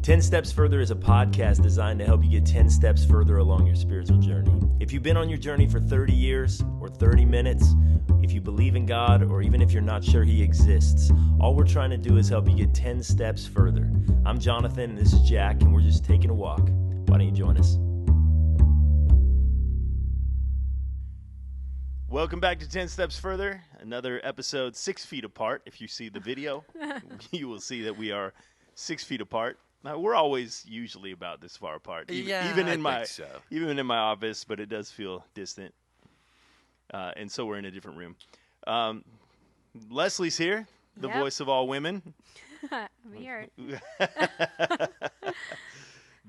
10 Steps Further is a podcast designed to help you get 10 steps further along your spiritual journey. If you've been on your journey for 30 years or 30 minutes, if you believe in God, or even if you're not sure He exists, all we're trying to do is help you get 10 steps further. I'm Jonathan, and this is Jack, and we're just taking a walk. Why don't you join us? Welcome back to 10 Steps Further, another episode 6 feet apart. If you see the video, you will see that we are 6 feet apart. Now, we're always usually about this far apart, even in my office, but it does feel distant. And so we're in a different room. Lesley's here, the voice of all women. I'm here.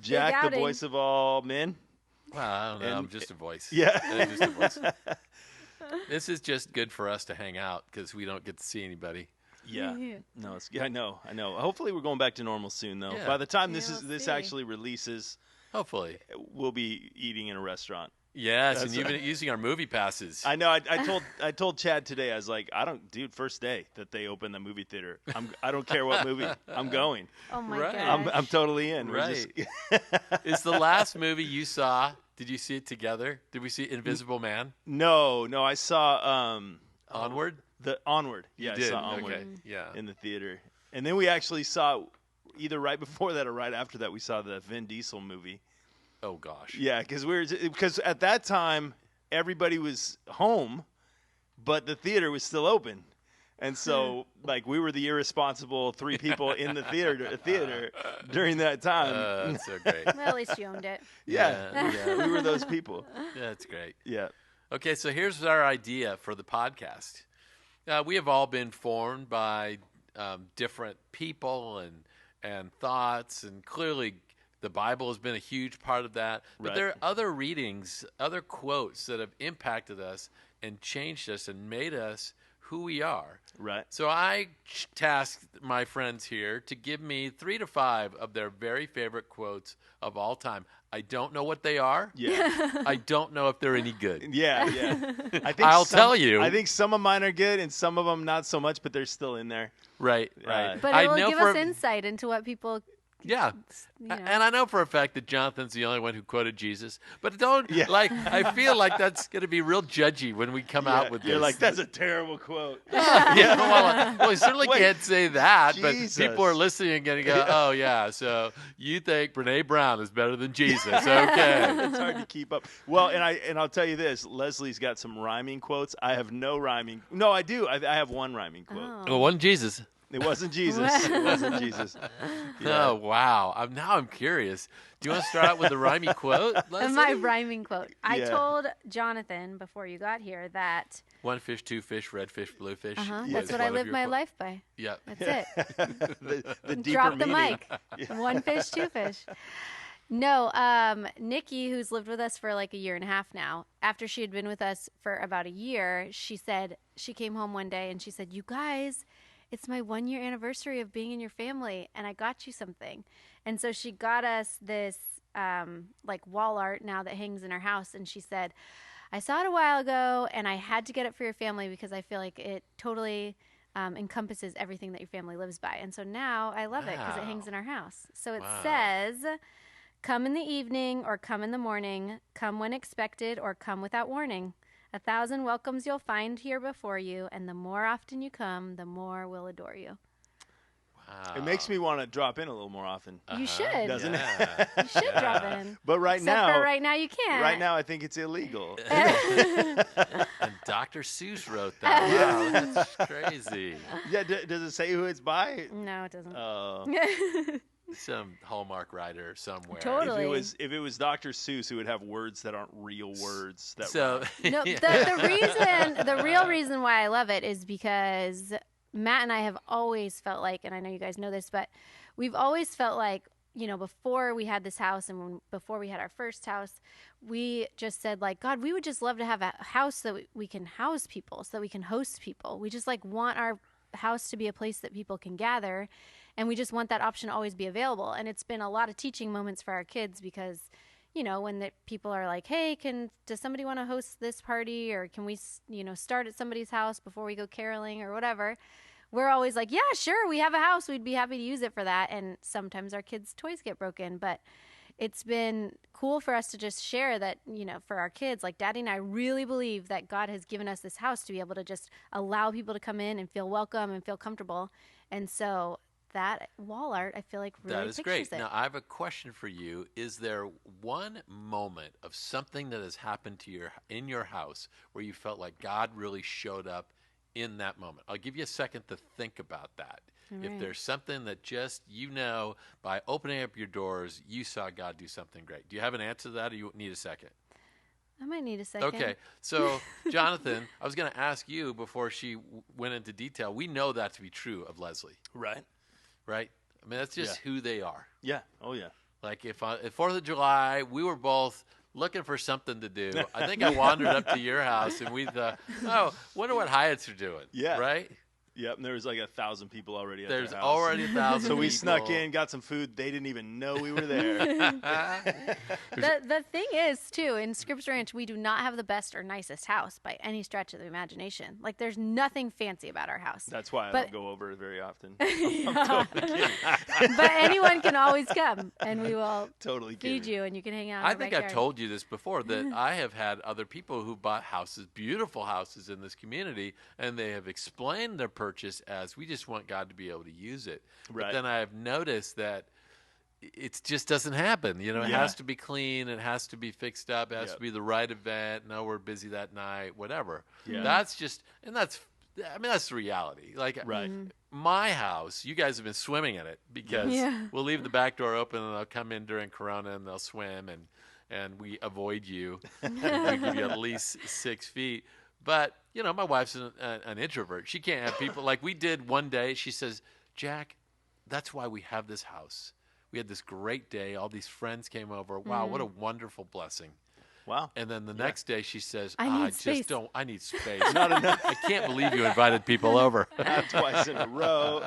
Jack, the voice of all men. Well, I don't know. I'm just a voice. Yeah. I'm just a voice. This is just good for us to hang out because we don't get to see anybody. Yeah. No, I know. Hopefully we're going back to normal soon, though. Yeah. By the time this actually releases, hopefully we'll be eating in a restaurant. Yes, and you've been using our movie passes. I know. I told Chad today. I was like, first day that they open the movie theater, I don't care what movie, I'm going. Oh my gosh. I'm totally in. Right. Is the last movie you saw? Did you see it together? Did we see Invisible Man? No. I saw Onward. The Onward. Yeah, I saw Onward. In the theater, and then we actually saw either right before that or right after that. We saw the Vin Diesel movie. Oh gosh. Yeah, because at that time everybody was home, but the theater was still open, and so like we were the irresponsible 3 people in the theater during that time. That's so great. Well, at least you owned it. Yeah, we were those people. Yeah, that's great. Yeah. Okay, so here's our idea for the podcast. We have all been formed by different people and thoughts, and clearly the Bible has been a huge part of that. But there are other readings, other quotes that have impacted us and changed us and made us who we are. Right. So I tasked my friends here to give me 3 to 5 of their very favorite quotes of all time. I don't know what they are. Yeah. I don't know if they're any good. Yeah. I'll tell you. I think some of mine are good and some of them not so much, but they're still in there. Right. But it will give us insight into what people. Yeah, and I know for a fact that Jonathan's the only one who quoted Jesus, but I feel like that's going to be real judgy when we come out with this. You're like, that's a terrible quote. Well, we certainly can't say that, Jesus. But people are listening and going to go, oh, yeah, so you think Brene Brown is better than Jesus. Okay. It's hard to keep up. Well, and I'll tell you this, Lesley's got some rhyming quotes. I have no rhyming. No, I do. I have one rhyming quote. Well, one Jesus. It wasn't Jesus. Yeah. Oh, wow. Now I'm curious. Do you want to start out with the rhyming quote, Lesley? My rhyming quote. I told Jonathan before you got here that... 1 fish, 2 fish, red fish, blue fish. That's what I live my life by. Yeah. That's it. the deeper Drop the meaning. mic. 1 fish, 2 fish. No, Nikki, who's lived with us for like a year and a half now, after she had been with us for about a year, she came home one day and she said, you guys... It's my 1-year anniversary of being in your family, and I got you something. And so she got us this like wall art now that hangs in our house, and she said, I saw it a while ago, and I had to get it for your family because I feel like it totally encompasses everything that your family lives by. And so now I love it because it hangs in our house. So it says, come in the evening or come in the morning, come when expected or come without warning. 1,000 welcomes you'll find here before you, and the more often you come, the more we'll adore you. Wow. It makes me want to drop in a little more often. You should. Doesn't it? You should drop in. But right now, you can't. Right now, I think it's illegal. And Dr. Seuss wrote that. Wow, that's crazy. Yeah, does it say who it's by? No, it doesn't. Some Hallmark writer somewhere. Totally. If it was Dr. Seuss, it would have words that aren't real words. No, the real reason why I love it is because Matt and I have always felt like, and I know you guys know this, but we've always felt like, before we had this house and before we had our first house, we just said like, God, we would just love to have a house that we can house people, so that we can host people. We just like want our house to be a place that people can gather. And we just want that option to always be available. And it's been a lot of teaching moments for our kids because, when the people are like, hey, does somebody want to host this party? Or can we, start at somebody's house before we go caroling or whatever? we're always like, yeah, sure, we have a house. We'd be happy to use it for that. And sometimes our kids' toys get broken. But it's been cool for us to just share that, for our kids, like Daddy and I really believe that God has given us this house to be able to just allow people to come in and feel welcome and feel comfortable. And so that wall art, I feel like really pictures great. It. Now, I have a question for you. Is there one moment of something that has happened to in your house where you felt like God really showed up in that moment? I'll give you a second to think about that. Right. If there's something that just, by opening up your doors, you saw God do something great. Do you have an answer to that, or you need a second? I might need a second. Okay. So, Jonathan, I was going to ask you before she went into detail. We know that to be true of Lesley. Right. Right? I mean, that's just who they are. Yeah. Oh, yeah. Like if 4th of July, we were both looking for something to do. I think I wandered up to your house, and we thought, wonder what Hyatts are doing. Yeah. Right? Yep, and there was like 1,000 people already at There's their house. already 1,000 So we people. snuck in, got some food. They didn't even know we were there. The thing is, too, in Scripps Ranch, we do not have the best or nicest house by any stretch of the imagination. Like, there's nothing fancy about our house. That's why I don't go over very often. I'm totally kidding. But anyone can always come, and we will feed you, and you can hang out in I our think backyard. I've told you this before, that I have had other people who bought houses, beautiful houses in this community, and they have explained their purchase as, we just want God to be able to use it. Right. But then I have noticed that it just doesn't happen. It has to be clean. It has to be fixed up. It has to be the right event. No, we're busy that night, whatever. Yeah. That's the reality. Like, my house, you guys have been swimming in it because we'll leave the back door open and they'll come in during Corona and they'll swim and we avoid you. And we give you at least 6 feet. But, my wife's an introvert. She can't have people. Like we did one day, she says, Jack, that's why we have this house. We had this great day. All these friends came over. Wow, what a wonderful blessing. Wow. And then the next day she says, I need space. I need space. Not enough. I can't believe you invited people over. Not twice in a row.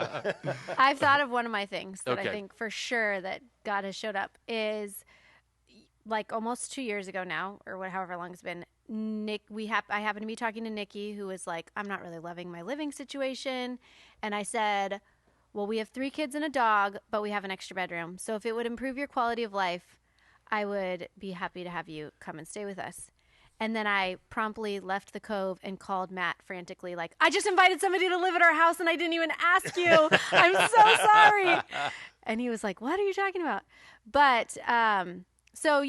I've thought of one of my things that I think for sure that God has showed up is like almost 2 years ago now, or however long it's been. I happened to be talking to Nikki, who was like, I'm not really loving my living situation. And I said, well, we have 3 kids and a dog, but we have an extra bedroom. So if it would improve your quality of life, I would be happy to have you come and stay with us. And then I promptly left the Cove and called Matt frantically, like, I just invited somebody to live at our house and I didn't even ask you. I'm so sorry. And he was like, what are you talking about? But, so,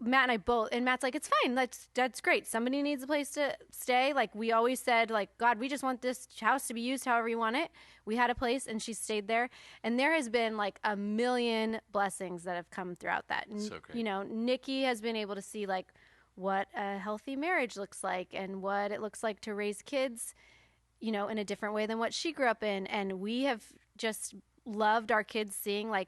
Matt and I both, and Matt's like, it's fine. That's great. Somebody needs a place to stay. Like we always said, like, God, we just want this house to be used however you want it. We had a place and she stayed there. And there has been like a million blessings that have come throughout that. And, so great. Nikki has been able to see like what a healthy marriage looks like and what it looks like to raise kids, in a different way than what she grew up in. And we have just loved our kids seeing like,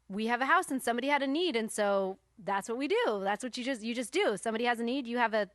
we have a house and somebody had a need. And so that's what we do. That's what you just do. Somebody has a need. You have a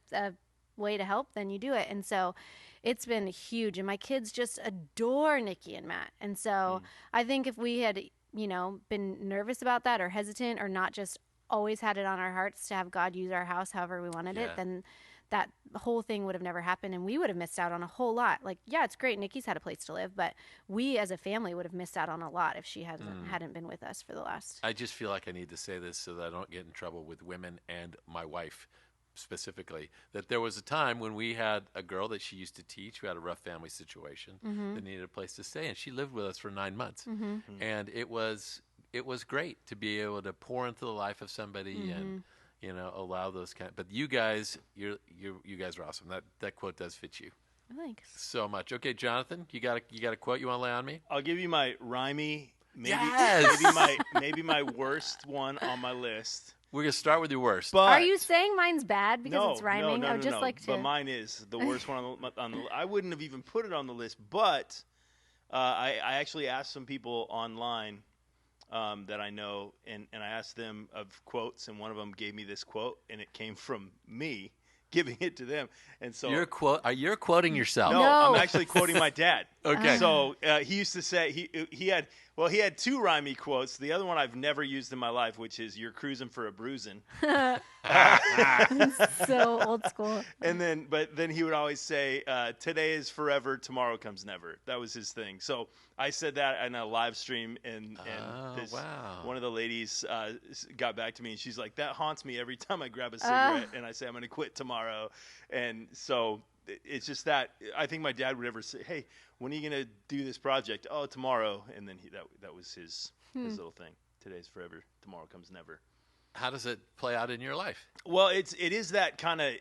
way to help, then you do it. And so it's been huge. And my kids just adore Nikki and Matt. And so I think if we had, been nervous about that or hesitant or not just always had it on our hearts to have God use our house however we wanted it, then that whole thing would have never happened and we would have missed out on a whole lot. Like, yeah, it's great. Nikki's had a place to live, but we as a family would have missed out on a lot if she hadn't been with us for the last. I just feel like I need to say this so that I don't get in trouble with women and my wife specifically, that there was a time when we had a girl that she used to teach who had a rough family situation that needed a place to stay, and she lived with us for 9 months. And it was great to be able to pour into the life of somebody and allow those but you guys, you guys are awesome. That quote does fit you. Thanks so much. Okay, Jonathan, you got a quote you want to lay on me? I'll give you my rhymey, maybe my worst one on my list. We're gonna start with your worst. But are you saying mine's bad because it's rhyming? No, like to. But mine is the worst one on the. I wouldn't have even put it on the list, but I actually asked some people online that I know, and I asked them of quotes, and one of them gave me this quote, and it came from me, giving it to them. And so you're quoting yourself. No, No. I'm actually quoting my dad. Okay. So he used to say he had two rhymey quotes. The other one I've never used in my life, which is "You're cruising for a bruising." So old school. And then he would always say, "Today is forever, tomorrow comes never." That was his thing. So I said that in a live stream, and one of the ladies got back to me, and she's like, "That haunts me every time I grab a cigarette and I say I'm going to quit tomorrow." And so it's just that I think my dad would ever say, "Hey, when are you going to do this project?" "Oh, tomorrow." And then that was his little thing. Today's forever, tomorrow comes never. How does it play out in your life? Well, it is that kind of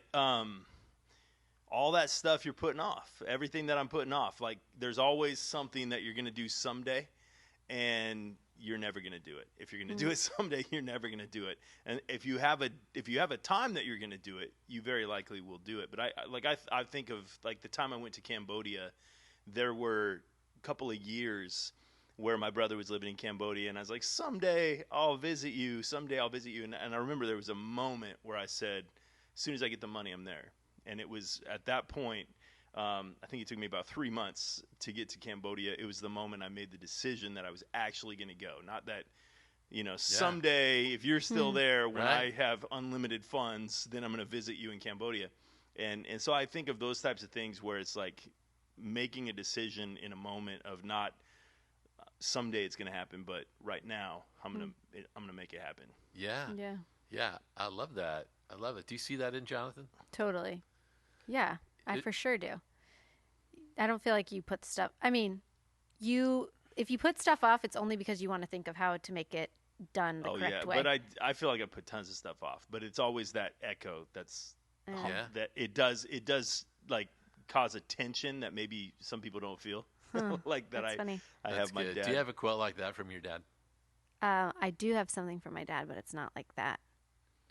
all that stuff you're putting off, everything that I'm putting off. Like there's always something that you're going to do someday, and you're never going to do it. If you're going to do it someday, you're never going to do it. And if you have a time that you're going to do it, you very likely will do it. But I think of like the time I went to Cambodia, there were a couple of years where my brother was living in Cambodia, and I was like, someday I'll visit you. And I remember there was a moment where I said, as soon as I get the money, I'm there. And it was at that point, I think it took me about 3 months to get to Cambodia. It was the moment I made the decision that I was actually going to go. Not that, someday if you're still there, when I have unlimited funds, then I'm going to visit you in Cambodia. And so I think of those types of things where it's like making a decision in a moment of not someday it's going to happen, but right now I'm going to make it happen. Yeah. I love that. Do you see that in Jonathan? Totally. Yeah, I for sure do. I don't feel like you put stuff. I mean, if you put stuff off, it's only because you want to think of how to make it done the correct way. But I feel like I put tons of stuff off. But it's always that echo that's that it does like cause a tension that maybe some people don't feel. Like that. Funny. I have my dad. Do you have a quote like that from your dad? I do have something from my dad, but it's not like that.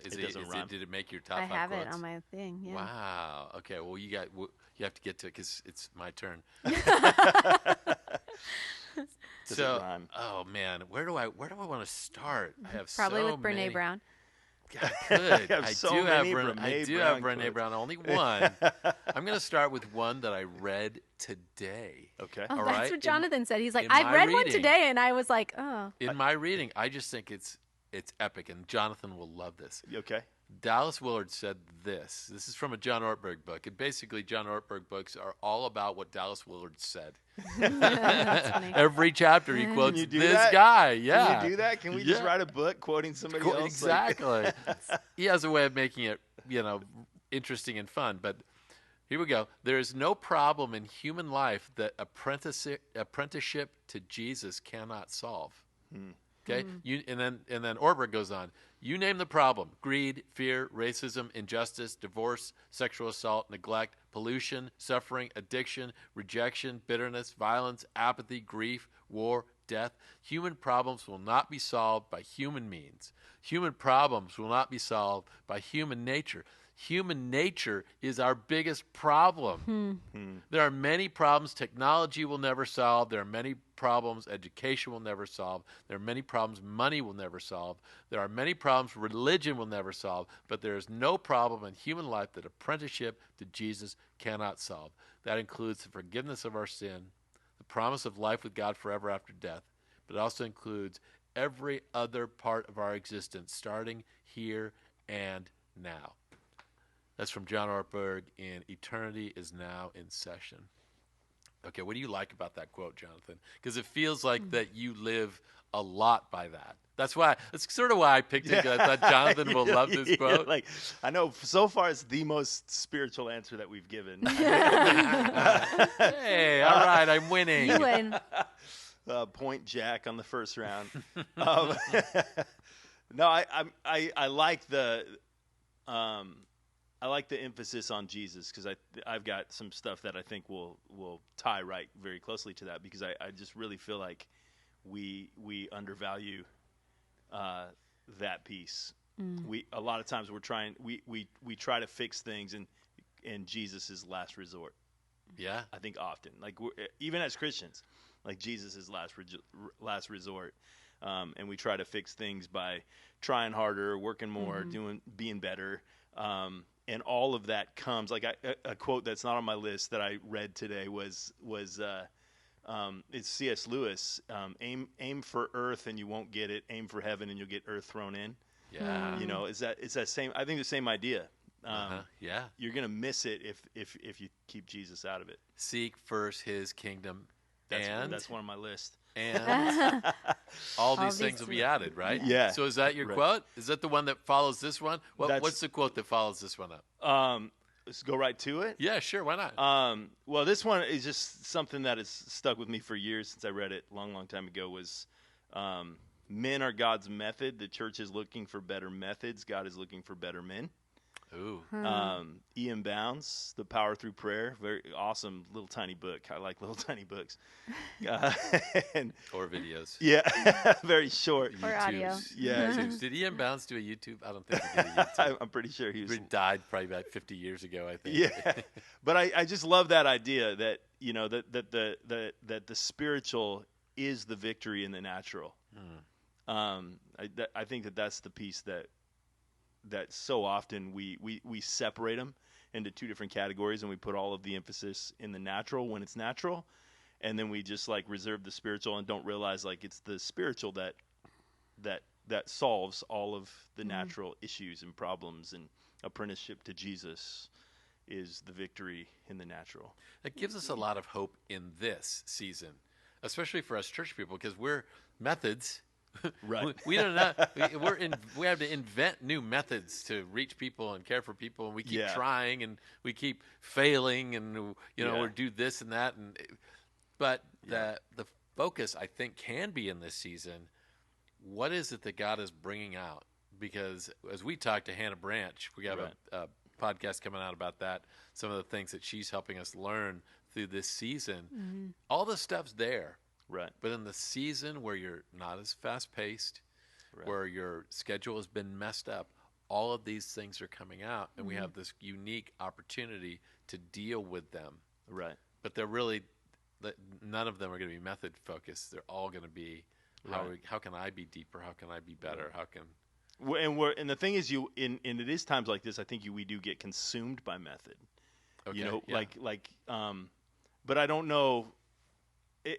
It doesn't rhyme. Did it make your top I 5 have quotes? it on my thing. Yeah. Wow. Okay. Well, you have to get to it because it's my turn. Does it rhyme? Oh man, where do I want to start? I have Probably so with Brene many. Brown. God, good. I do have Brene quotes. Brown. Only one. I'm going to start with one that I read today. Okay. Oh, All that's right? what Jonathan said. He's like, in I've my read one reading. today, and I was like, oh. In my reading, I just think it's epic, and Jonathan will love this. Okay. Dallas Willard said this. This is from a John Ortberg book. And basically, John Ortberg books are all about what Dallas Willard said. That's funny. Every chapter he quotes this that? guy. Yeah. Can you do that? Can we just write a book quoting somebody else? Exactly. He has a way of making it, interesting and fun. But here we go. There is no problem in human life that apprenticeship to Jesus cannot solve. Okay, and then Ortberg goes on. You name the problem: greed, fear, racism, injustice, divorce, sexual assault, neglect, pollution, suffering, addiction, rejection, bitterness, violence, apathy, grief, war, death. Human problems will not be solved by human means. Human problems will not be solved by human nature. Human nature is our biggest problem. There are many problems technology will never solve. There are many problems education will never solve. There are many problems money will never solve. There are many problems religion will never solve. But there is no problem in human life that apprenticeship to Jesus cannot solve. That includes the forgiveness of our sin, the promise of life with God forever after death, but it also includes every other part of our existence, starting here and now. That's from John Ortberg in Eternity is Now in Session. Okay, what do you like about that quote, Jonathan? Because it feels like that you live a lot by that. That's sort of why I picked it, because I thought Jonathan will love this quote. Like, I know so far it's the most spiritual answer that we've given. Hey, all right, I'm winning. You win. Point Jack on the first round. No, I like the I like the emphasis on Jesus, because I've got some stuff that I think will tie right very closely to that, because I just really feel like we undervalue that piece. A lot of times we try to fix things in Jesus' last resort. Yeah, I think often, like even as Christians, like Jesus' last resort, and we try to fix things by trying harder, working more, being better. And all of that comes like a quote that's not on my list that I read today was it's C.S. Lewis. Aim for earth and you won't get it. Aim for heaven and you'll get earth thrown in. Yeah. You know, it's that same. I think the same idea. Yeah. You're gonna miss it if you keep Jesus out of it. Seek first His kingdom. That's one on my list. And all these things will be added, right? Yeah. So is that your quote? Is that the one that follows this one? What's the quote that follows this one up? Let's go right to it. Yeah, sure. Why not? Well, this one is just something that has stuck with me for years since I read it a long, long time ago. Was men are God's method. The church is looking for better methods. God is looking for better men. Ooh. Ian Bounds, The Power Through Prayer. Very awesome little tiny book. I like little tiny books. Or videos. Yeah, very short. Or audio. Yeah. Did Ian Bounds do a YouTube? I don't think he did a YouTube. I'm pretty sure he died probably about 50 years ago, I think. Yeah, but I just love that idea that that the spiritual is the victory in the natural. I think that's the piece that so often we separate them into two different categories, and we put all of the emphasis in the natural when it's natural, and then we just like reserve the spiritual and don't realize like it's the spiritual that solves all of the natural issues and problems, and apprenticeship to Jesus is the victory in the natural. It gives us a lot of hope in this season, especially for us church people, because we're methods. Right. We don't know. We have to invent new methods to reach people and care for people, and we keep trying and we keep failing, and we do this and that, but the focus I think can be in this season. What is it that God is bringing out? Because as we talk to Hannah Branch, we have a podcast coming out about that. Some of the things that she's helping us learn through this season. All the stuff's there. Right. But in the season where you're not as fast-paced, where your schedule has been messed up, all of these things are coming out, and we have this unique opportunity to deal with them. Right. But they're really, none of them are going to be method-focused. They're all going to be, how can I be deeper? How can I be better? How can... And the thing is, and it is times like this, I think we do get consumed by method. Okay, but I don't know...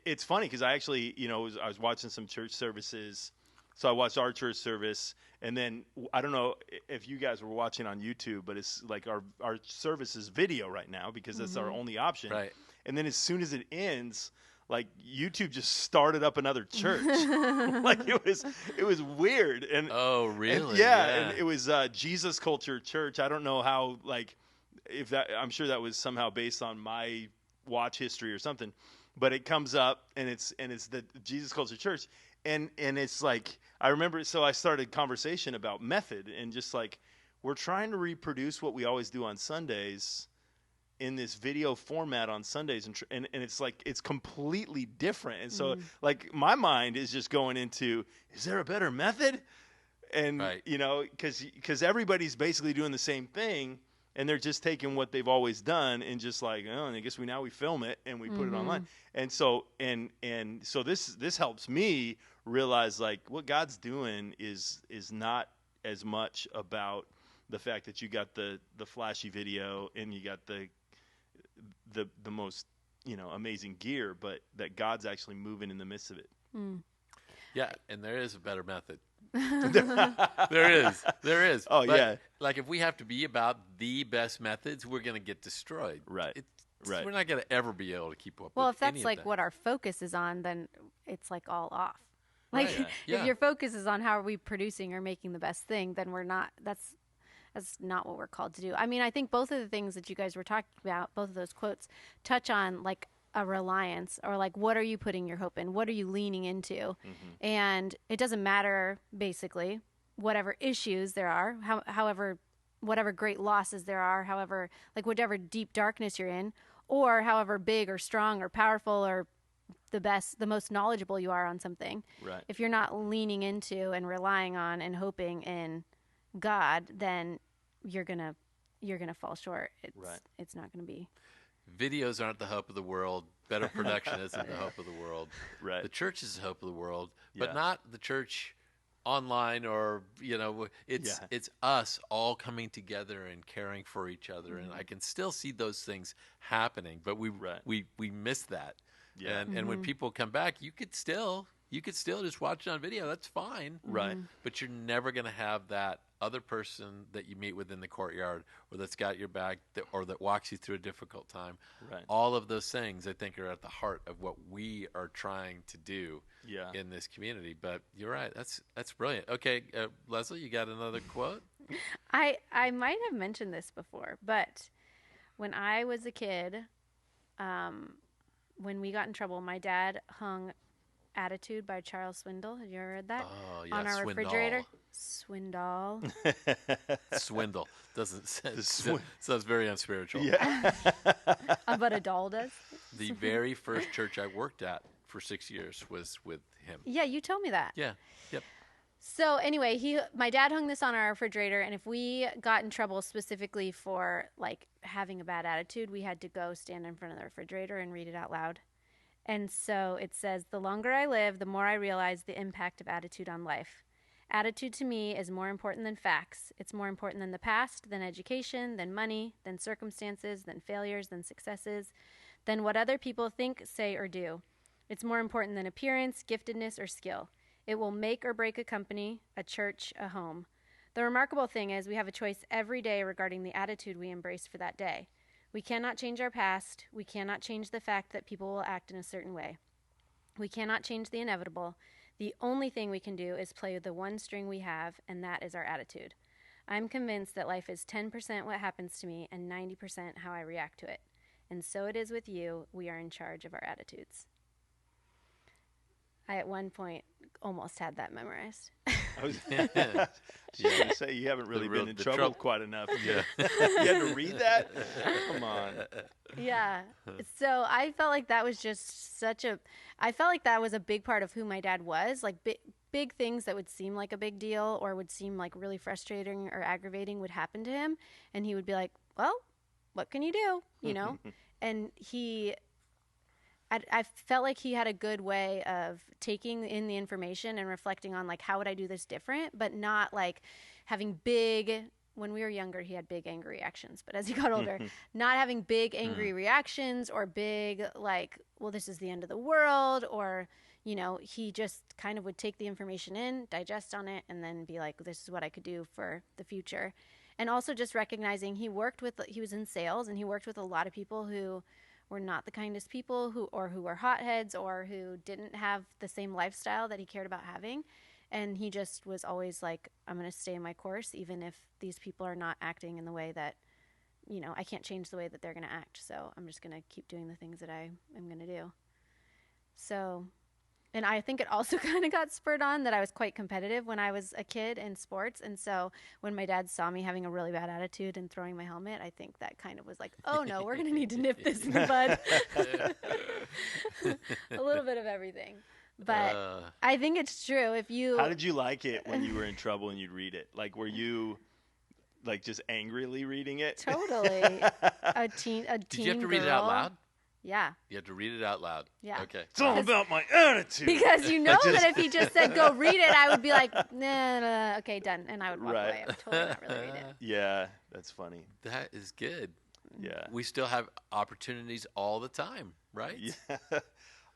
It's funny because I actually, I was watching some church services. So I watched our church service, and then I don't know if you guys were watching on YouTube, but it's like our service is video right now because that's our only option. Right. And then as soon as it ends, like YouTube just started up another church. Like it was weird. And oh, really? And and it was Jesus Culture Church. I don't know how, like, I'm sure that was somehow based on my watch history or something. But it comes up, and it's the Jesus Culture Church, and it's like, I remember. So I started conversation about method, and just like, we're trying to reproduce what we always do on Sundays in this video format on Sundays, and it's like it's completely different. And so like my mind is just going into, is there a better method? And because everybody's basically doing the same thing. And they're just taking what they've always done and just like, and I guess we film it and we put it online. And so so this helps me realize like what God's doing is not as much about the fact that you got the flashy video and you got the most amazing gear, but that God's actually moving in the midst of it. Yeah, and there is a better method. There is. Oh, but, yeah. Like if we have to be about the best methods, we're going to get destroyed. Right. We're not going to ever be able to keep up. Well, with if that's any like of what our focus is on, then it's like all off. Like Yeah. if your focus is on how are we producing or making the best thing, then we're not. That's not what we're called to do. I mean, I think both of the things that you guys were talking about, both of those quotes, touch on like a reliance, or like what are you putting your hope in? What are you leaning into? And it doesn't matter, basically, whatever issues there are, however, whatever great losses there are, however, like whatever deep darkness you're in, or however big or strong or powerful or the most knowledgeable you are on something. Right. If you're not leaning into and relying on and hoping in God, then you're gonna fall short. It's not gonna be. Videos aren't the hope of the world. Better production isn't the hope of the world. Right. The church is the hope of the world, but not the church online or it's us all coming together and caring for each other, and I can still see those things happening, but we miss that. And when people come back, you could still just watch it on video. That's fine, right? But you're never going to have that other person that you meet with in the courtyard, or that's got your back, or that walks you through a difficult time. Right. All of those things, I think, are at the heart of what we are trying to do in this community. But you're right. That's brilliant. Okay, Lesley, you got another quote? I might have mentioned this before, but when I was a kid, when we got in trouble, my dad hung Attitude by Charles Swindoll. Have you ever read that? Oh, yeah. On our Swindoll. refrigerator. Swindoll. Swindle. Sounds very unspiritual. Yeah. But a doll does. The very first church I worked at for 6 years was with him. Yeah, you told me that. Yeah. Yep. So anyway, my dad hung this on our refrigerator, and if we got in trouble specifically for like having a bad attitude, we had to go stand in front of the refrigerator and read it out loud. And so it says, "The longer I live, the more I realize the impact of attitude on life. Attitude to me is more important than facts. It's more important than the past, than education, than money, than circumstances, than failures, than successes, than what other people think, say, or do. It's more important than appearance, giftedness, or skill. It will make or break a company, a church, a home. The remarkable thing is we have a choice every day regarding the attitude we embrace for that day. We cannot change our past. We cannot change the fact that people will act in a certain way. We cannot change the inevitable. The only thing we can do is play with the one string we have, and that is our attitude. I'm convinced that life is 10% what happens to me and 90% how I react to it. And so it is with you. We are in charge of our attitudes." I, at one point, almost had that memorized. I was going to say, you haven't really been in trouble quite enough. Yeah. You had to read that? Come on. Yeah. So I felt like that was just I felt like that was a big part of who my dad was. Like big things that would seem like a big deal or would seem like really frustrating or aggravating would happen to him. And he would be like, well, what can you do? You know? And I felt like he had a good way of taking in the information and reflecting on, like, how would I do this different, but not, like, having when we were younger, he had big angry reactions. But as he got older, not having big angry reactions or big, like, well, this is the end of the world, or, you know, he just kind of would take the information in, digest on it, and then be like, this is what I could do for the future. And also just recognizing he was in sales, and he worked with a lot of people who were not the kindest people, who were hotheads, or who didn't have the same lifestyle that he cared about having. And he just was always like, I'm going to stay in my course, even if these people are not acting in the way that, you know, I can't change the way that they're going to act. So I'm just going to keep doing the things that I am going to do. So, and I think it also kind of got spurred on that I was quite competitive when I was a kid in sports. And so when my dad saw me having a really bad attitude and throwing my helmet, I think that kind of was like, oh no, we're going to need to nip this in the bud. A little bit of everything. But I think it's true. How did you like it when you were in trouble and you'd read it? Like, were you like just angrily reading it? Totally. A teen Did you have to read it out loud? Yeah. You had to read it out loud. Yeah. Okay. It's all about my attitude. Because you know that if he just said, go read it, I would be like, nah, okay, done. And I would walk away. I would totally not really read it. Yeah, that's funny. That is good. Yeah. We still have opportunities all the time, right? Yeah.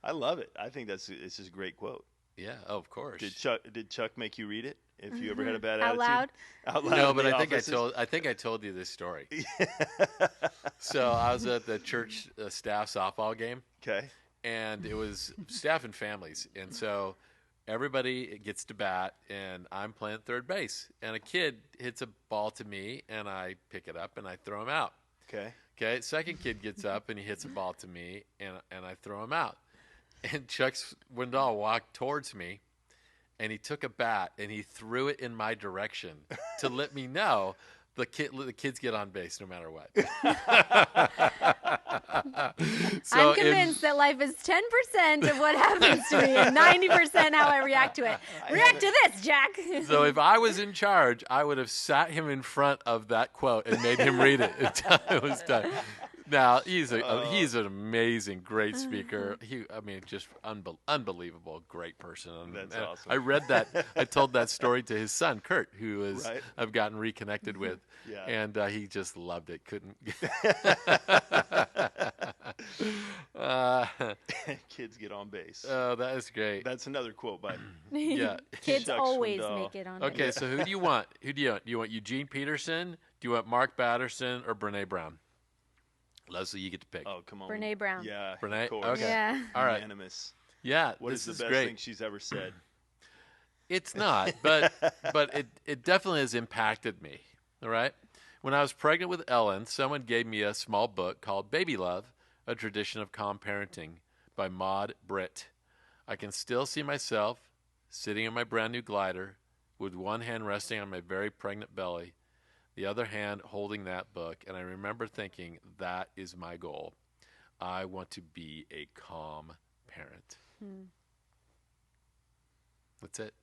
I love it. I think it's just a great quote. Yeah, of course. Did Chuck make you read it? If you ever had a bad Out attitude? Out loud? No, but I think I told you this story. So I was at the church staff softball game. Okay. And it was staff and families. And so everybody gets to bat, and I'm playing third base. And a kid hits a ball to me, and I pick it up, and I throw him out. Okay. Second kid gets up, and he hits a ball to me, and I throw him out. And Chuck Swindoll walked towards me, and he took a bat, and he threw it in my direction to let me know the kids get on base no matter what. So I'm convinced that life is 10% of what happens to me and 90% how I react to it. React to this, Jack. So if I was in charge, I would have sat him in front of that quote and made him read it until it was done. Now he's an amazing, great speaker. Just unbelievable, great person. That's and awesome. I read that. I told that story to his son Kurt, who is Right. I've gotten reconnected with, Yeah. and he just loved it. Couldn't. Kids get on base. Oh, that is great. That's another quote by. Yeah. Kids Chuck always Swindoll. make it on. Okay, base. so who do you want? Do you want Eugene Peterson? Do you want Mark Batterson or Brene Brown? Lesley, you get to pick. Oh, come on. Brene Brown. Yeah. Brene? Of course. Okay. Yeah. All right. Unanimous. Yeah. What this is the is best great. thing she's ever said? It's not, but it definitely has impacted me. All right. When I was pregnant with Ellen, someone gave me a small book called Baby Love: A Tradition of Calm Parenting by Maud Britt. I can still see myself sitting in my brand new glider with one hand resting on my very pregnant belly, the other hand holding that book, and I remember thinking, that is my goal. I want to be a calm parent. That's it.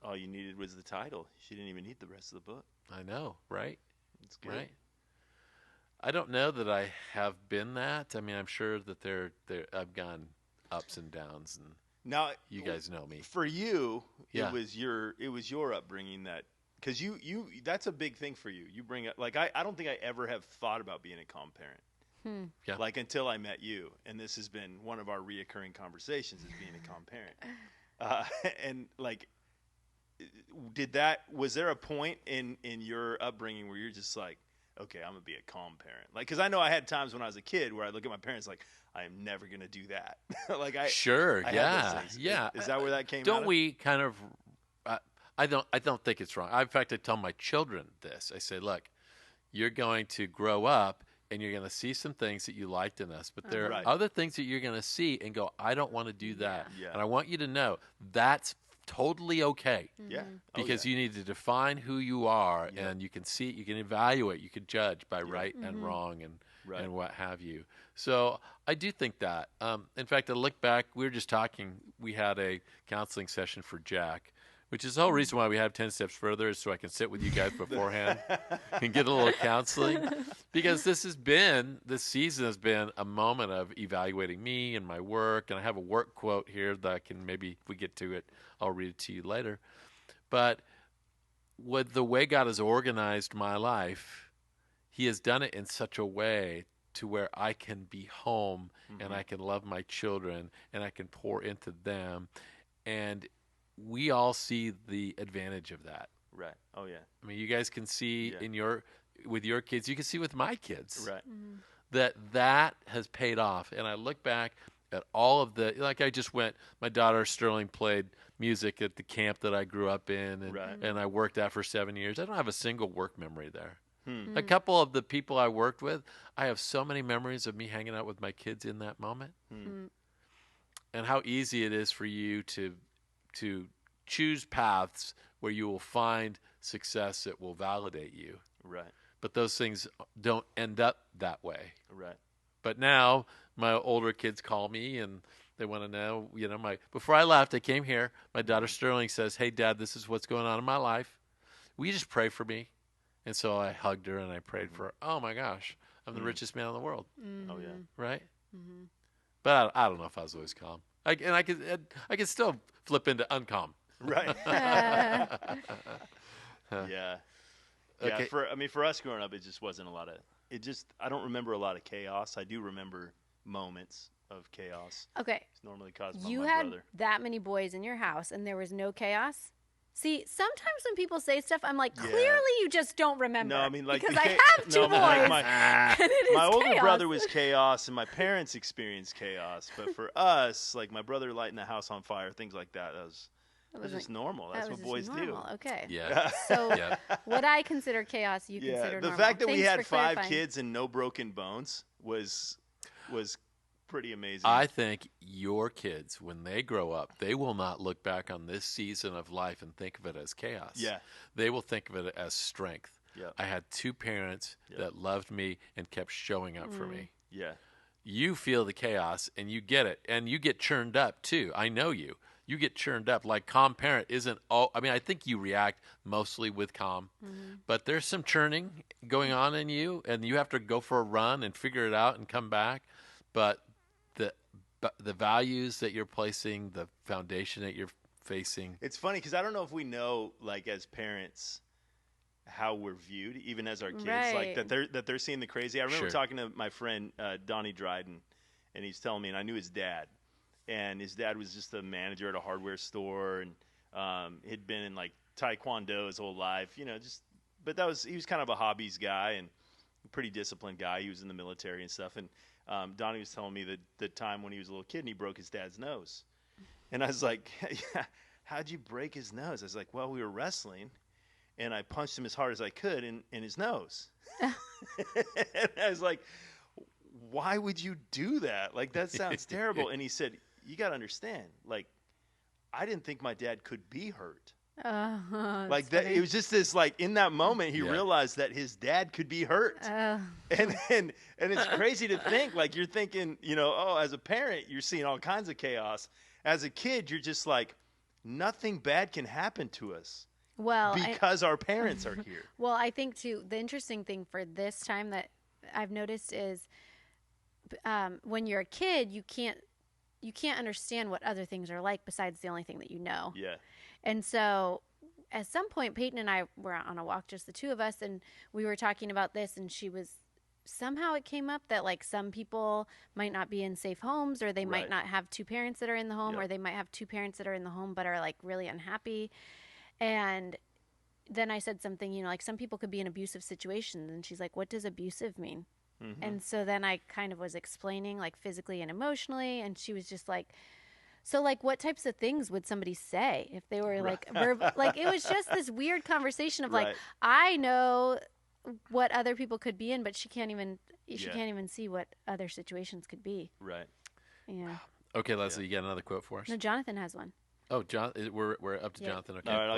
All you needed was the title. She didn't even need the rest of the book. I know, right? It's good. Right. I don't know that I have been that. I mean, I'm sure that I've gone ups and downs, and Now you guys know me. For you, Yeah. it was your upbringing that, because you that's a big thing for you. You bring up, like, I don't think I ever have thought about being a calm parent. Yeah. Like, until I met you, and this has been one of our reoccurring conversations, is being a calm parent. And like, was there a point in your upbringing where you're just like, okay, I'm gonna be a calm parent? Like, because I know I had times when I was a kid where I look at my parents like, I am never gonna do that. Like, Sure, I had yeah, those things. yeah. Is that where that came? Don't out we kind of? I don't think it's wrong. In fact, I tell my children this. I say, look, you're going to grow up and you're going to see some things that you liked in us, but there are Right. other things that you're going to see and go, I don't want to do that. Yeah. And I want you to know that's totally okay. Yeah. Because yeah. you need to define who you are, Yeah. and you can see, you can evaluate, you can judge by right and wrong Right. and what have you. So I do think that. In fact, I look back, we were just talking, we had a counseling session for Jack, which is the whole reason why we have 10 Steps Further, is so I can sit with you guys beforehand and get a little counseling. Because this season has been a moment of evaluating me and my work. And I have a work quote here that I can, maybe if we get to it, I'll read it to you later. But with the way God has organized my life, He has done it in such a way to where I can be home and I can love my children and I can pour into them. And we all see the advantage of that. Right. Oh yeah. I mean, you guys can see Yeah. with your kids, you can see with my kids Right. that has paid off. And I look back at all of like I just went, my daughter Sterling played music at the camp that I grew up in, and, Right. and I worked at for 7 years. I don't have a single work memory there. Hmm. A couple of the people I worked with, I have so many memories of me hanging out with my kids in that moment. And how easy it is for you to choose paths where you will find success that will validate you. Right. But those things don't end up that way. Right. But now my older kids call me and they want to know, before I left, I came here, my daughter Sterling says, "Hey Dad, this is what's going on in my life. Will you just pray for me?" And so I hugged her and I prayed for her. Oh my gosh, I'm the richest man in the world. Oh yeah. Right? But I don't know if I was always calm. I could still flip into uncalm. Right. Yeah. Okay. For us growing up, it just wasn't a lot of. I don't remember a lot of chaos. I do remember moments of chaos. Okay. It's normally caused by You my had brother. that many boys in your house and there was no chaos? See, sometimes when people say stuff, I'm like, Yeah. clearly you just don't remember. No, I mean, like, because the I cha- have two no, but, like, boys, my- and it is My older chaos. brother was chaos, and my parents experienced chaos. But for us, like my brother lighting the house on fire, things like that, that was just normal. That's that what was boys just do. normal. Okay. Yeah. So Yeah. what I consider chaos, you Yeah, consider the normal. fact that we Thanks had for 5 clarifying. kids and no broken bones was pretty amazing. I think your kids, when they grow up, they will not look back on this season of life and think of it as chaos. Yeah. They will think of it as strength. Yep. I had 2 parents that loved me and kept showing up for me. Yeah. You feel the chaos and you get it, and you get churned up too. I know you. you get churned up. Like calm parent isn't all. I mean, I think you react mostly with calm, but there's some churning going on in you, and you have to go for a run and figure it out and come back. But the values that you're placing, the foundation that you're facing. It's funny because I don't know if we know, like as parents, how we're viewed, even as our kids, like that they're seeing the crazy. I remember talking to my friend Donnie Dryden, and he's telling me, and I knew his dad, and his dad was just a manager at a hardware store, and he'd been in like Taekwondo his whole life, but he was kind of a hobbies guy and a pretty disciplined guy. He was in the military and stuff, and Donnie was telling me the time when he was a little kid and he broke his dad's nose. And I was like, yeah, how'd you break his nose? I was like, well, we were wrestling, and I punched him as hard as I could in his nose. And I was like, why would you do that? Like, that sounds terrible. And he said, you got to understand, like, I didn't think my dad could be hurt. Like that, it was just this, like, in that moment he realized that his dad could be hurt. And it's crazy to think, like, you're thinking, as a parent you're seeing all kinds of chaos. As a kid you're just like, nothing bad can happen to us because our parents are here. Well, I think too, the interesting thing for this time that I've noticed is when you're a kid you can't understand what other things are like besides the only thing that you know. Yeah. And so at some point, Peyton and I were on a walk, just the two of us, and we were talking about this, and somehow it came up that, like, some people might not be in safe homes, or they might not have two parents that are in the home, or they might have two parents that are in the home but are, like, really unhappy. And then I said something, like, some people could be in abusive situations, and she's like, what does abusive mean? Mm-hmm. And so then I kind of was explaining, like, physically and emotionally, and she was just like, so, like, what types of things would somebody say if they were, like, like, it was just this weird conversation of, like, I know what other people could be in, but she can't even see what other situations could be. Right. Yeah. Okay, Lesley, you got another quote for us? No, Jonathan has one. Oh, John, we're up to Jonathan. Okay. All right,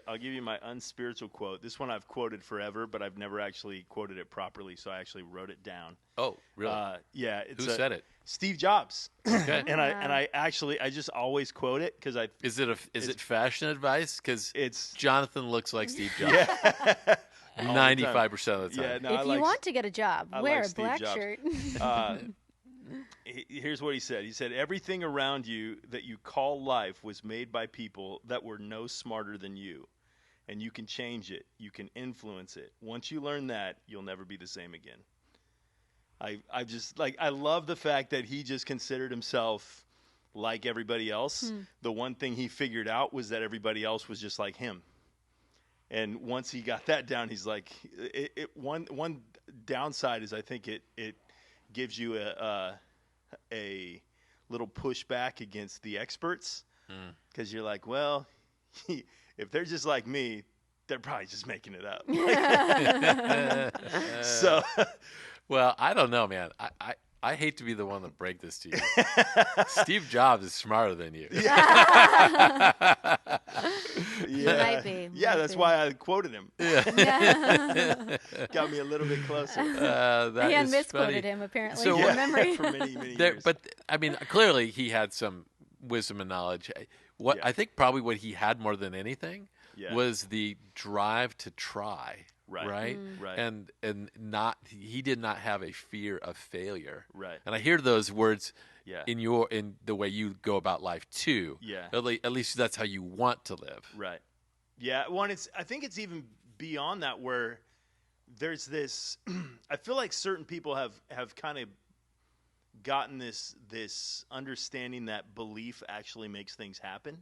I'll give you my unspiritual quote. This one I've quoted forever, but I've never actually quoted it properly, so I actually wrote it down. Oh, really? Yeah. Who said it? Steve Jobs. Okay. And I just always quote it because Is it fashion advice? Because it's Jonathan looks like Steve Jobs. Yeah. 95% of the time. Yeah, no, if you want to get a job, wear a black shirt. Here's what he said. He said, everything around you that you call life was made by people that were no smarter than you. And you can change it. You can influence it. Once you learn that, you'll never be the same again. I just, like, I love the fact that he just considered himself like everybody else. The one thing he figured out was that everybody else was just like him. And once he got that down, he's like, one downside is I think it gives you a little pushback against the experts, because you're like, well, if they're just like me, they're probably just making it up. So, well, I don't know, man. I hate to be the one to break this to you. Steve Jobs is smarter than you. Yeah, Might be. Yeah, that's why I quoted him. Yeah. Got me a little bit closer. That he had misquoted funny. him, apparently, So, from memory. For many years. But, I mean, clearly he had some wisdom and knowledge. I think probably what he had more than anything was the drive to try. Right. And he did not have a fear of failure. Right. And I hear those words in the way you go about life too. Yeah. At least that's how you want to live. Right. Yeah. Well, I think it's even beyond that, where there's this I feel like certain people have kind of gotten this understanding that belief actually makes things happen.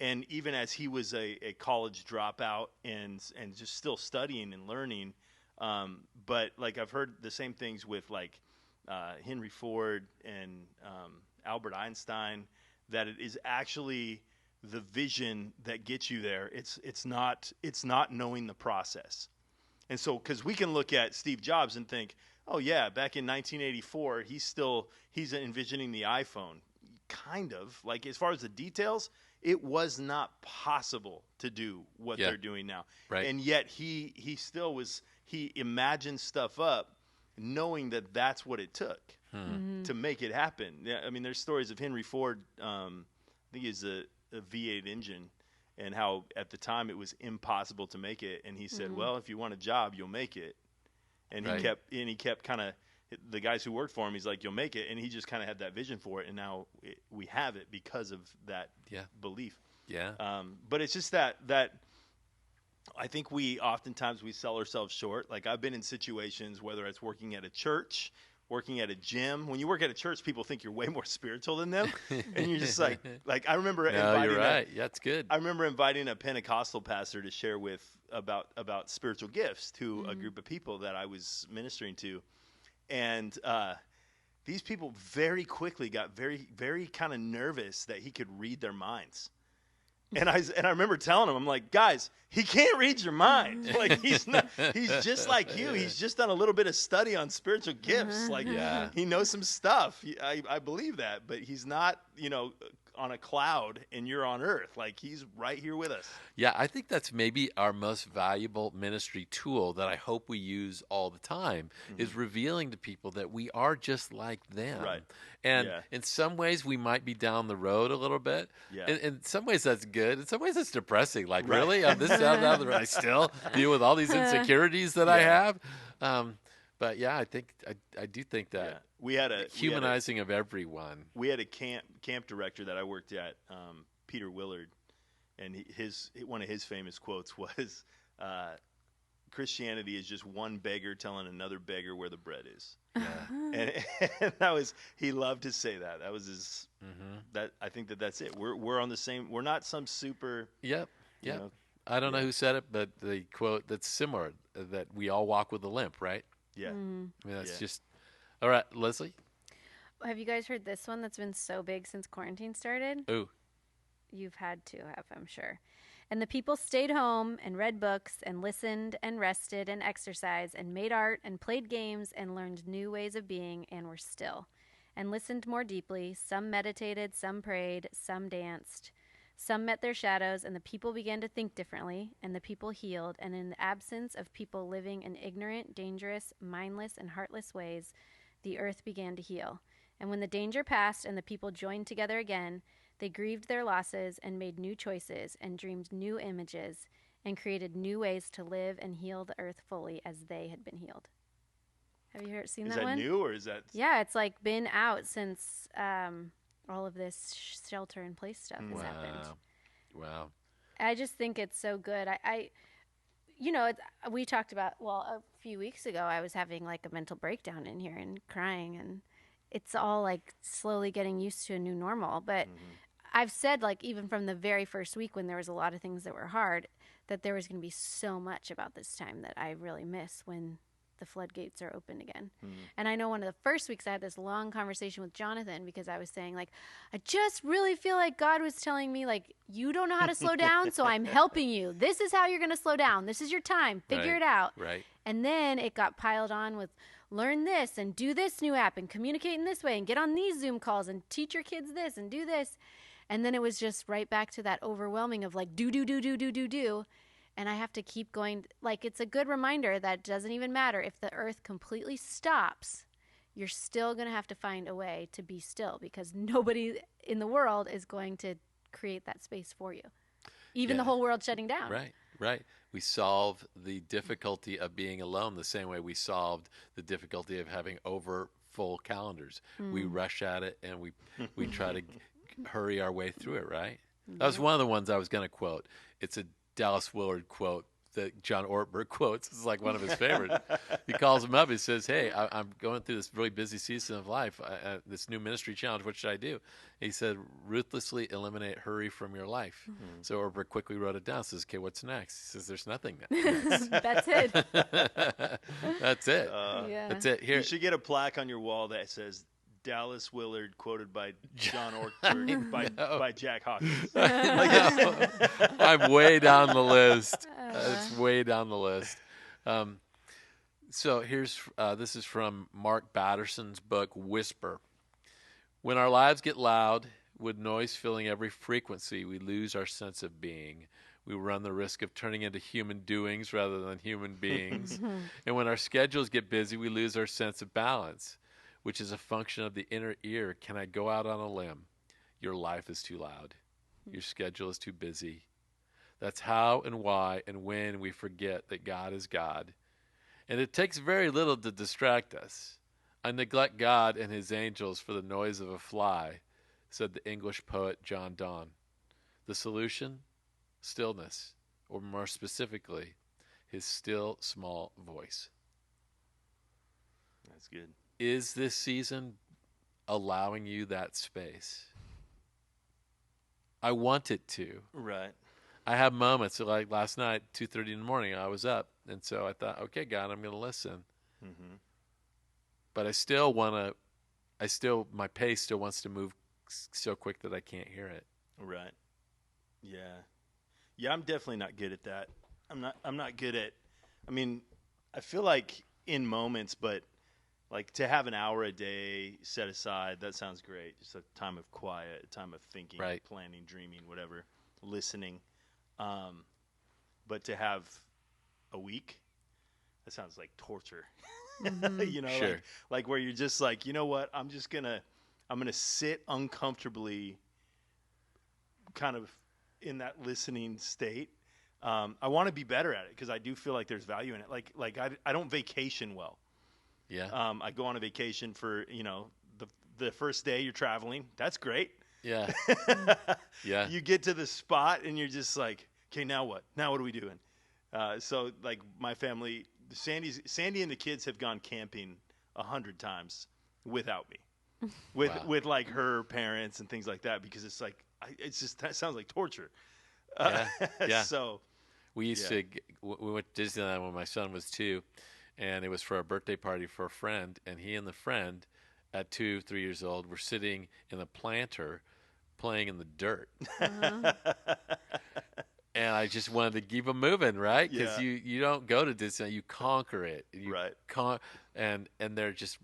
And even as he was a college dropout and just still studying and learning, but, like, I've heard the same things with, like, Henry Ford and Albert Einstein, that it is actually the vision that gets you there. It's not knowing the process. And so, because we can look at Steve Jobs and think, oh yeah, back in 1984, he's envisioning the iPhone. Kind of, like, as far as the details, it was not possible to do what they're doing now. Right. And yet he still he imagined stuff up knowing that that's what it took to make it happen. Yeah, I mean, there's stories of Henry Ford, think it was a V8 engine, and how at the time it was impossible to make it. And he said, well, if you want a job, you'll make it. And he kept kind of, the guys who worked for him, he's like, you'll make it. And he just kind of had that vision for it. And now we have it because of that belief. Yeah. But it's just that I think oftentimes we sell ourselves short. Like I've been in situations, whether it's working at a church, working at a gym. When you work at a church, people think you're way more spiritual than them. And you're just like I remember inviting you're right. That's good. I remember inviting a Pentecostal pastor to share about spiritual gifts to a group of people that I was ministering to. And these people very quickly got very, very kind of nervous that he could read their minds. And I remember telling him, I'm like, guys, he can't read your mind. Like he's just like you. He's just done a little bit of study on spiritual gifts. Like he knows some stuff. I believe that, but he's not, on a cloud and you're on earth. Like he's right here with us. Yeah, I think that's maybe our most valuable ministry tool that I hope we use all the time is revealing to people that we are just like them. Right. And in some ways we might be down the road a little bit. Yeah. In some ways that's good. In some ways it's depressing. Like really? On this side of the road, I still deal with all these insecurities that I have. But yeah, I do think that we had a humanizing of everyone. We had a camp director that I worked at, Peter Willard, and one of his famous quotes was, "Christianity is just one beggar telling another beggar where the bread is." Yeah, and he loved to say that. That was his. That I think that's it. We're on the same. We're not some super. Yep. I don't know who said it, but the quote that's similar that we all walk with a limp, right? Yeah. I mean, that's just all right. Lesley, have you guys heard this one that's been so big since quarantine started? Ooh. You've had to have, I'm sure. And the people stayed home and read books and listened and rested and exercised and made art and played games and learned new ways of being and were still and listened more deeply. Some meditated, some prayed, some danced. Some met their shadows, and the people began to think differently, and the people healed. And in the absence of people living in ignorant, dangerous, mindless, and heartless ways, the earth began to heal. And when the danger passed and the people joined together again, they grieved their losses and made new choices and dreamed new images and created new ways to live and heal the earth fully as they had been healed. Have you seen that one? Is that new or is that? Yeah, it's like been out since all of this shelter-in-place stuff has happened. Wow. I just think it's so good. We talked about, a few weeks ago, I was having like a mental breakdown in here and crying, and it's all like slowly getting used to a new normal. But I've said, like, even from the very first week when there was a lot of things that were hard, that there was going to be so much about this time that I really miss when the floodgates are open again. And I know one of the first weeks I had this long conversation with Jonathan because I was saying, like, I just really feel like God was telling me, like, you don't know how to slow down, so I'm helping you. This is how you're going to slow down. This is your time. Figure it out. Right. And then it got piled on with learn this and do this new app and communicate in this way and get on these Zoom calls and teach your kids this and do this. And then it was just right back to that overwhelming of like, do. And I have to keep going. Like, it's a good reminder that it doesn't even matter if the earth completely stops, you're still going to have to find a way to be still because nobody in the world is going to create that space for you. Even the whole world shutting down. Right. We solve the difficulty of being alone the same way we solved the difficulty of having over full calendars. We rush at it and we try to hurry our way through it, right? That was one of the ones I was going to quote. It's a Dallas Willard quote that John Ortberg quotes. It's like one of his favorites. He calls him up. He says, hey, I'm going through this really busy season of life, this new ministry challenge. What should I do? He said, ruthlessly eliminate hurry from your life. So Ortberg quickly wrote it down. Says, okay, what's next? He says, there's nothing next. That's it. That's it. That's it. Here. You should get a plaque on your wall that says, Dallas Willard quoted by John Ortberg by Jack Hawkins. I'm way down the list. It's way down the list. So this is from Mark Batterson's book, Whisper. When our lives get loud, with noise filling every frequency, we lose our sense of being. We run the risk of turning into human doings rather than human beings. And when our schedules get busy, we lose our sense of balance, which is a function of the inner ear. Can I go out on a limb? Your life is too loud. Your schedule is too busy. That's how and why and when we forget that God is God. And it takes very little to distract us. I neglect God and his angels for the noise of a fly, said the English poet John Donne. The solution? Stillness, or more specifically, his still small voice. That's good. Is this season allowing you that space? I want it to. Right. I have moments like last night, 2:30 in the morning, I was up. And so I thought, okay, God, I'm going to listen. Mm-hmm. But my pace still wants to move so quick that I can't hear it. Right. Yeah. Yeah, I'm definitely not good at that. I'm not good at, I mean, I feel like in moments, but like to have an hour a day set aside, that sounds great. Just a time of quiet, a time of thinking, right. planning, dreaming, whatever, listening. But to have a week, that sounds like torture. Mm-hmm. You know, Sure. like where you're just like, you know what, I'm gonna sit uncomfortably kind of in that listening state. I want to be better at it because I do feel like there's value in it. Like I don't vacation well. Yeah. I go on a vacation for, the first day you're traveling. That's great. Yeah. Yeah. You get to the spot and you're just like, okay, now what? Now what are we doing? So like my family, Sandy and the kids have gone camping 100 times without me, with like her parents and things like that, because it's like, that sounds like torture. Yeah. Yeah. So we used to, we went to Disneyland when my son was 2, and it was for a birthday party for a friend, and he and the friend at 2, 3 years old were sitting in a planter playing in the dirt. Uh-huh. And I just wanted to keep them moving, right? Because Yeah. you don't go to Disneyland, you conquer it. Right. And there are just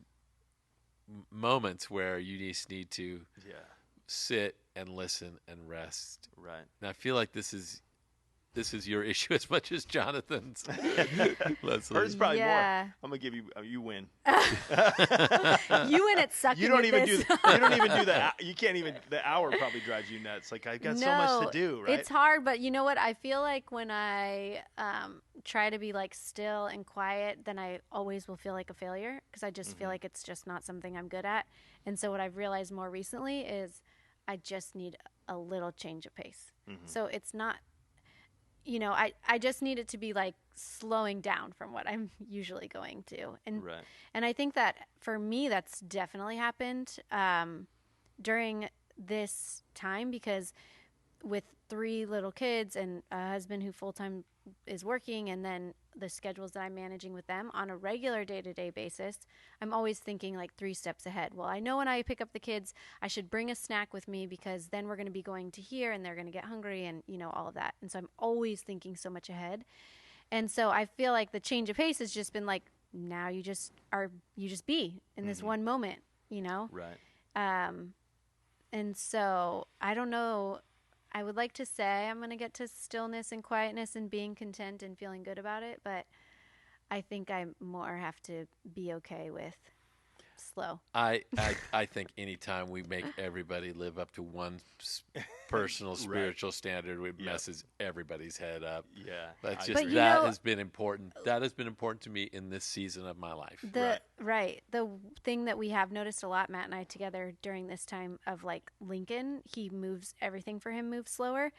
moments where you just need to sit and listen and rest. Right. And I feel like this is your issue as much as Jonathan's. Lesley. Hers probably Yeah. more. I'm gonna give you. You win. You win at sucking. You don't at even this. do. You don't even do that. You can't even. The hour probably drives you nuts. Like I've got so much to do. Right. It's hard, but you know what? I feel like when I try to be like still and quiet, then I always will feel like a failure because I just feel like it's just not something I'm good at. And so what I've realized more recently is I just need a little change of pace. Mm-hmm. So it's not. I just need it to be like slowing down from what I'm usually going to. And I think that for me, that's definitely happened during this time because with 3 little kids and a husband who full-time is working and then the schedules that I'm managing with them on a regular day-to-day basis, I'm always thinking like 3 steps ahead. Well, I know when I pick up the kids, I should bring a snack with me because then we're going to be going to here and they're going to get hungry and, all of that. And so I'm always thinking so much ahead. And so I feel like the change of pace has just been like, now you just be in this one moment, Right. And so I don't know. I would like to say I'm going to get to stillness and quietness and being content and feeling good about it, but I think I more have to be okay with slow. I think anytime we make everybody live up to one personal spiritual standard, it messes everybody's head up. Yeah. That's just has been important. That has been important to me in this season of my life. The thing that we have noticed a lot, Matt and I together during this time of like Lincoln, everything for him moves slower.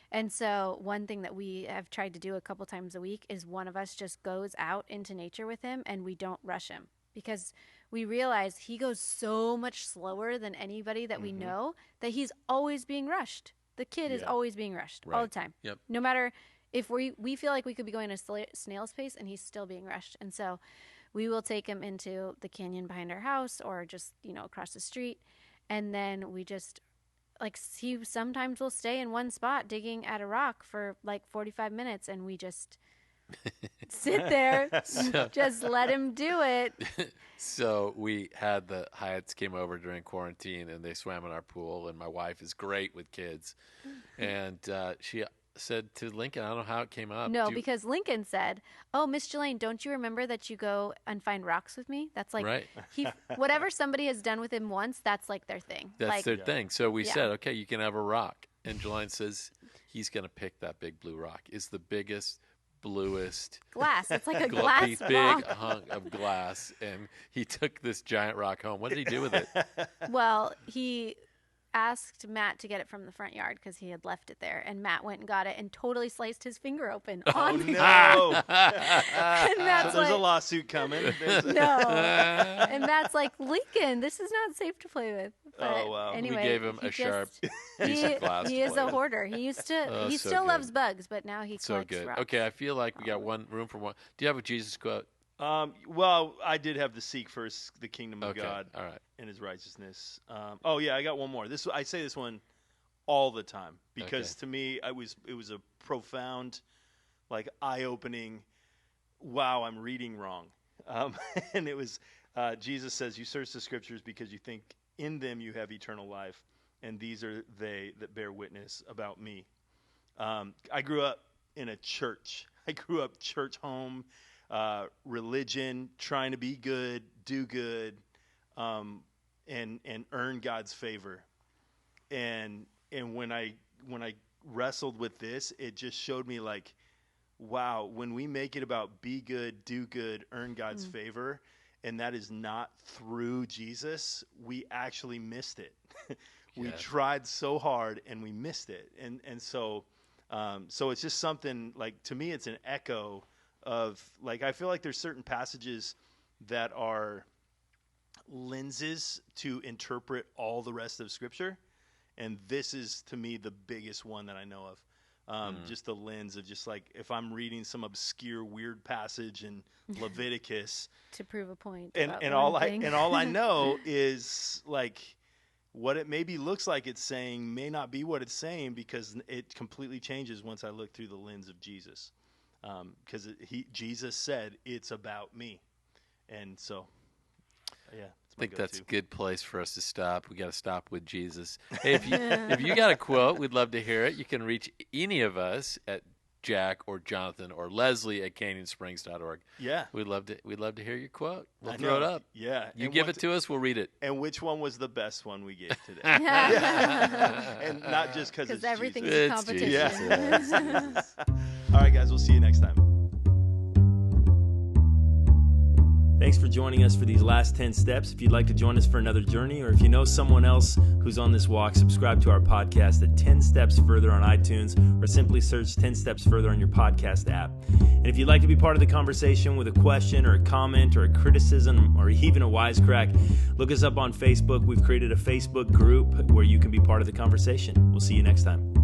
And so one thing that we have tried to do a couple times a week is one of us just goes out into nature with him and we don't rush him because we realize he goes so much slower than anybody that we know that he's always being rushed. The kid is always being rushed all the time. Yep. No matter if we feel like we could be going at a snail's pace and he's still being rushed. And so we will take him into the canyon behind our house or just, across the street. And then we just he sometimes will stay in one spot digging at a rock for like 45 minutes and we just sit there, just let him do it. So we had the Hyatts came over during quarantine and they swam in our pool and my wife is great with kids. And she said to Lincoln, I don't know how it came up. No, because Lincoln said, "Oh, Miss Jelaine, don't you remember that you go and find rocks with me?" That's like whatever somebody has done with him once, that's like their thing. That's their thing. So we said, okay, you can have a rock. And Jelani says he's going to pick that big blue rock. It's the biggest, bluest glass. It's like a glass big block. hunk of glass. And he took this giant rock home. What did he do with it? Well, he asked Matt to get it from the front yard because he had left it there, and Matt went and got it and totally sliced his finger open on the no. And Matt's So there's like, a lawsuit coming. no. And Matt's like, Lincoln, this is not safe to play with. But Oh, wow. We Anyway, we gave him he a sharp piece he, of glass. he to is play a with. hoarder. He used to. Oh, he so still good. loves bugs, but now he So collects good. rocks. Okay, I feel like we got room for one. Do you have a Jesus quote? Well, I did have to seek first the kingdom of Okay, God all right. and his righteousness. Oh yeah, I got one more. I say this one all the time because Okay. to me it was a profound, like eye-opening. Wow, I'm reading wrong. And it was Jesus says, "You search the scriptures because you think in them you have eternal life, and these are they that bear witness about me." I grew up in a church. I grew up church home. Religion, trying to be good, do good, and earn God's favor. And when I wrestled with this, it just showed me like, wow, when we make it about be good, do good, earn God's favor, and that is not through Jesus, we actually missed it. We tried so hard and we missed it. And so it's just something like, to me, it's an echo of, like, I feel like there's certain passages that are lenses to interpret all the rest of Scripture, and this is, to me, the biggest one that I know of. Just the lens of just, like, if I'm reading some obscure, weird passage in Leviticus to prove a point. and all I know is, like, what it maybe looks like it's saying may not be what it's saying, because it completely changes once I look through the lens of Jesus. Because Jesus said it's about me, and so yeah, I think that's a good place for us to stop. We got to stop with Jesus. Hey, if you got a quote, we'd love to hear it. You can reach any of us at Jack or Jonathan or Lesley at CanyonSprings.org. Yeah, we'd love to hear your quote. We'll I throw know. it up. Yeah, you give it to us, we'll read it. And which one was the best one we gave today? And not just because it's everything's Jesus. a competition. Yeah. All right, guys, we'll see you next time. Thanks for joining us for these last 10 steps. If you'd like to join us for another journey, or if you know someone else who's on this walk, subscribe to our podcast at 10 Steps Further on iTunes, or simply search 10 Steps Further on your podcast app. And if you'd like to be part of the conversation with a question or a comment or a criticism or even a wisecrack, look us up on Facebook. We've created a Facebook group where you can be part of the conversation. We'll see you next time.